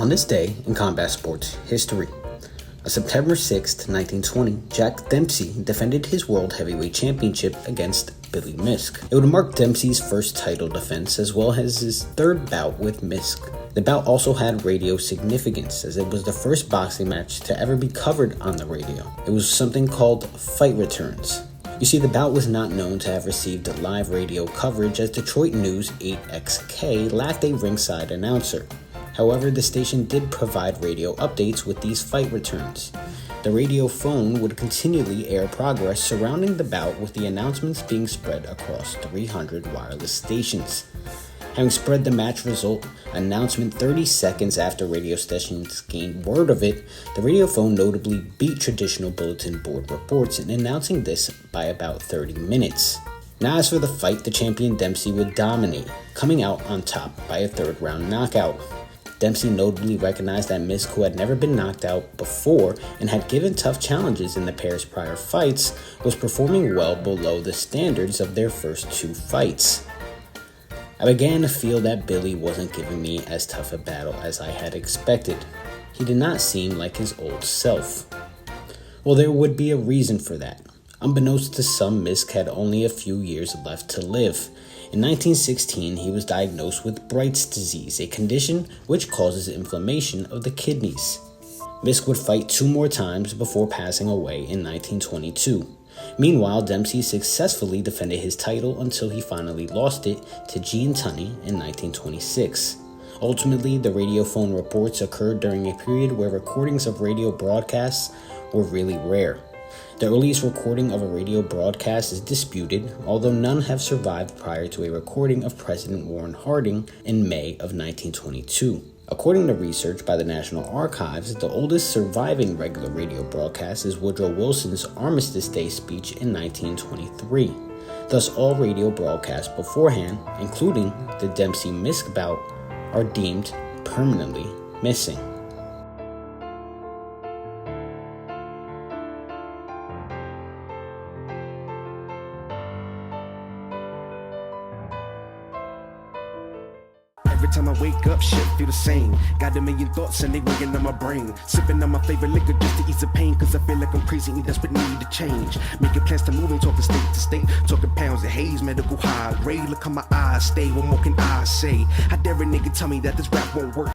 On this day in combat sports history, on September 6, 1920, Jack Dempsey defended his World Heavyweight Championship against Billy Miske. It would mark Dempsey's first title defense as well as his third bout with Miske. The bout also had radio significance as it was the first boxing match to ever be covered on the radio. It was something called fight returns. You see, the bout was not known to have received live radio coverage as Detroit News 8XK lacked a ringside announcer. However, the station did provide radio updates with these fight returns. The radio phone would continually air progress surrounding the bout with the announcements being spread across 300 wireless stations. Having spread the match result announcement 30 seconds after radio stations gained word of it, the radio phone notably beat traditional bulletin board reports in announcing this by about 30 minutes. Now as for the fight, the champion Dempsey would dominate, coming out on top by a third round knockout. Dempsey notably recognized that Miske, who had never been knocked out before and had given tough challenges in the pair's prior fights, was performing well below the standards of their first two fights. I began to feel that Billy wasn't giving me as tough a battle as I had expected. He did not seem like his old self. Well, there would be a reason for that. Unbeknownst to some, Miske had only a few years left to live. In 1916, he was diagnosed with Bright's disease, a condition which causes inflammation of the kidneys. Miske would fight 2 more times before passing away in 1922. Meanwhile, Dempsey successfully defended his title until he finally lost it to Gene Tunney in 1926. Ultimately, the radiophone reports occurred during a period where recordings of radio broadcasts were really rare. The earliest recording of a radio broadcast is disputed, although none have survived prior to a recording of President Warren Harding in May of 1922. According to research by the National Archives, the oldest surviving regular radio broadcast is Woodrow Wilson's Armistice Day speech in 1923. Thus, all radio broadcasts beforehand, including the Dempsey-Miske bout, are deemed permanently missing. Every time I wake up, shit feel the same. Got a million thoughts and they weighing on my brain. Sipping on my favorite liquor just to ease the pain, cause I feel like I'm crazy and desperately need to change. Making plans to move and talking state to state. Talking pounds and haze, medical high. Ray, look how my eyes stay. What more can I say? How dare a nigga tell me that this rap won't work?